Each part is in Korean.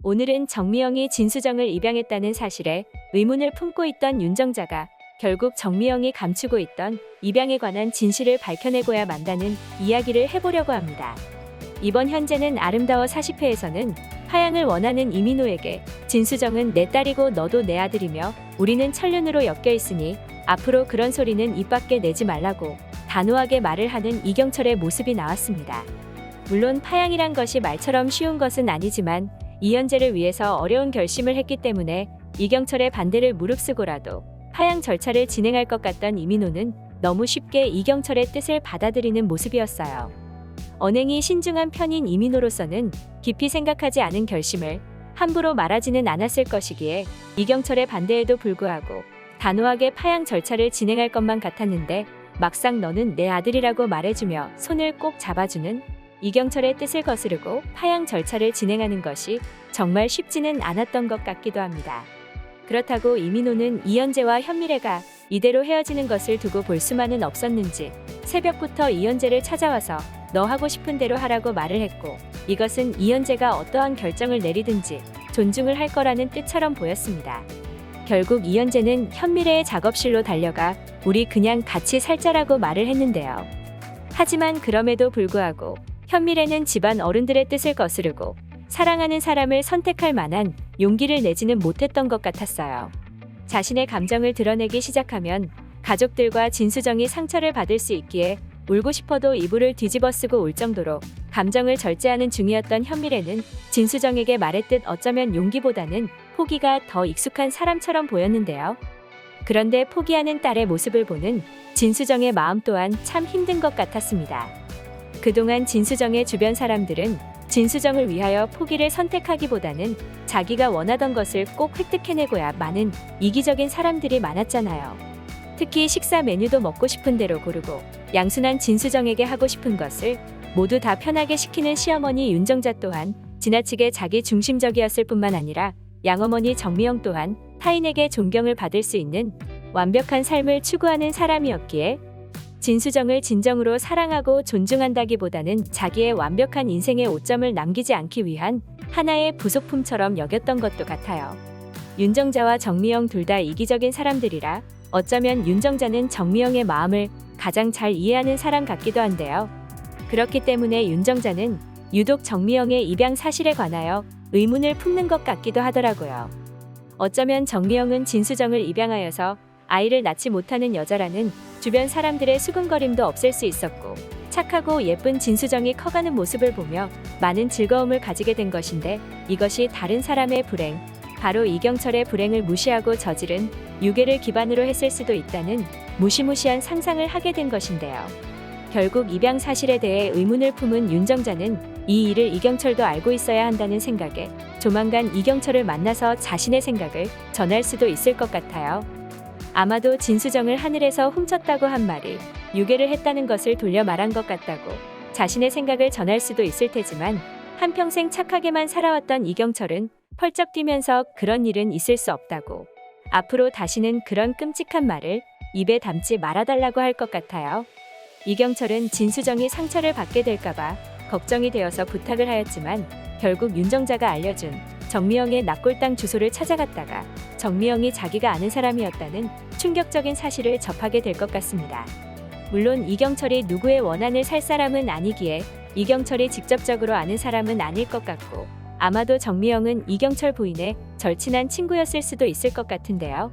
오늘은 정미영이 진수정을 입양했다는 사실에 의문을 품고 있던 윤정자가 결국 정미영이 감추고 있던 입양에 관한 진실을 밝혀내고야 만다는 이야기를 해보려고 합니다. 이번 현재는 아름다워 40회에서는 파양을 원하는 이민호에게 진수정은 내 딸이고 너도 내 아들이며 우리는 천륜으로 엮여 있으니 앞으로 그런 소리는 입 밖에 내지 말라고 단호하게 말을 하는 이경철의 모습이 나왔습니다. 물론 파양이란 것이 말처럼 쉬운 것은 아니지만 이현재를 위해서 어려운 결심을 했기 때문에 이경철의 반대를 무릅쓰고라도 파양 절차를 진행할 것 같던 이민호는 너무 쉽게 이경철의 뜻을 받아들이는 모습이었어요. 언행이 신중한 편인 이민호로서는 깊이 생각하지 않은 결심을 함부로 말하지는 않았을 것이기에 이경철의 반대에도 불구하고 단호하게 파양 절차를 진행할 것만 같았는데 막상 너는 내 아들이라고 말해주며 손을 꼭 잡아주는 이경철의 뜻을 거스르고 파양 절차를 진행하는 것이 정말 쉽지는 않았던 것 같기도 합니다. 그렇다고 이민호는 이현재와 현미래가 이대로 헤어지는 것을 두고 볼 수만은 없었는지 새벽부터 이현재를 찾아와서 너 하고 싶은 대로 하라고 말을 했고 이것은 이현재가 어떠한 결정을 내리든지 존중을 할 거라는 뜻처럼 보였습니다. 결국 이현재는 현미래의 작업실로 달려가 우리 그냥 같이 살자라고 말을 했는데요. 하지만 그럼에도 불구하고 현미래는 집안 어른들의 뜻을 거스르고 사랑하는 사람을 선택할 만한 용기를 내지는 못했던 것 같았어요. 자신의 감정을 드러내기 시작하면 가족들과 진수정이 상처를 받을 수 있기에 울고 싶어도 이불을 뒤집어 쓰고 울 정도로 감정을 절제하는 중이었던 현미래는 진수정에게 말했듯 어쩌면 용기보다는 포기가 더 익숙한 사람처럼 보였는데요. 그런데 포기하는 딸의 모습을 보는 진수정의 마음 또한 참 힘든 것 같았습니다. 그동안 진수정의 주변 사람들은 진수정을 위하여 포기를 선택하기보다는 자기가 원하던 것을 꼭 획득해내고야 마는 이기적인 사람들이 많았잖아요. 특히 식사 메뉴도 먹고 싶은 대로 고르고 양순한 진수정에게 하고 싶은 것을 모두 다 편하게 시키는 시어머니 윤정자 또한 지나치게 자기 중심적이었을 뿐만 아니라 양어머니 정미영 또한 타인에게 존경을 받을 수 있는 완벽한 삶을 추구하는 사람이었기에 진수정을 진정으로 사랑하고 존중한다기보다는 자기의 완벽한 인생의 오점을 남기지 않기 위한 하나의 부속품처럼 여겼던 것도 같아요. 윤정자와 정미영 둘 다 이기적인 사람들이라 어쩌면 윤정자는 정미영의 마음을 가장 잘 이해하는 사람 같기도 한데요. 그렇기 때문에 윤정자는 유독 정미영의 입양 사실에 관하여 의문을 품는 것 같기도 하더라고요. 어쩌면 정미영은 진수정을 입양하여서 아이를 낳지 못하는 여자라는 주변 사람들의 수근거림도 없앨 수 있었고 착하고 예쁜 진수정이 커가는 모습을 보며 많은 즐거움을 가지게 된 것인데 이것이 다른 사람의 불행, 바로 이경철의 불행을 무시하고 저지른 유괴를 기반으로 했을 수도 있다는 무시무시한 상상을 하게 된 것인데요. 결국 입양 사실에 대해 의문을 품은 윤정자는 이 일을 이경철도 알고 있어야 한다는 생각에 조만간 이경철을 만나서 자신의 생각을 전할 수도 있을 것 같아요. 아마도 진수정을 하늘에서 훔쳤다고 한 말이 유괴를 했다는 것을 돌려 말한 것 같다고 자신의 생각을 전할 수도 있을 테지만 한평생 착하게만 살아왔던 이경철은 펄쩍 뛰면서 그런 일은 있을 수 없다고 앞으로 다시는 그런 끔찍한 말을 입에 담지 말아달라고 할 것 같아요. 이경철은 진수정이 상처를 받게 될까봐 걱정이 되어서 부탁을 하였지만 결국 윤정자가 알려준 정미영의 납골당 주소를 찾아갔다가 정미영이 자기가 아는 사람이었다는 충격적인 사실을 접하게 될 것 같습니다. 물론 이경철이 누구의 원한을 살 사람은 아니기에 이경철이 직접적으로 아는 사람은 아닐 것 같고 아마도 정미영은 이경철 부인의 절친한 친구였을 수도 있을 것 같은데요.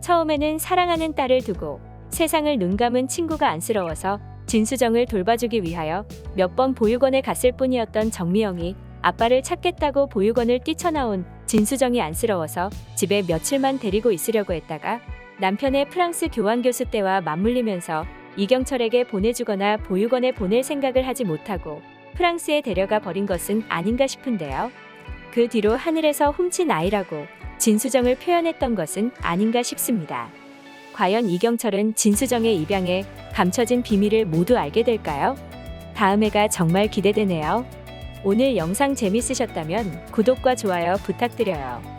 처음에는 사랑하는 딸을 두고 세상을 눈감은 친구가 안쓰러워서 진수정을 돌봐주기 위하여 몇 번 보육원에 갔을 뿐이었던 정미영이 아빠를 찾겠다고 보육원을 뛰쳐나온 진수정이 안쓰러워서 집에 며칠만 데리고 있으려고 했다가 남편의 프랑스 교환교수 때와 맞물리면서 이경철에게 보내주거나 보육원에 보낼 생각을 하지 못하고 프랑스에 데려가 버린 것은 아닌가 싶은데요. 그 뒤로 하늘에서 훔친 아이라고 진수정을 표현했던 것은 아닌가 싶습니다. 과연 이경철은 진수정의 입양에 감춰진 비밀을 모두 알게 될까요? 다음 회가 정말 기대되네요. 오늘 영상 재밌으셨다면 구독과 좋아요 부탁드려요.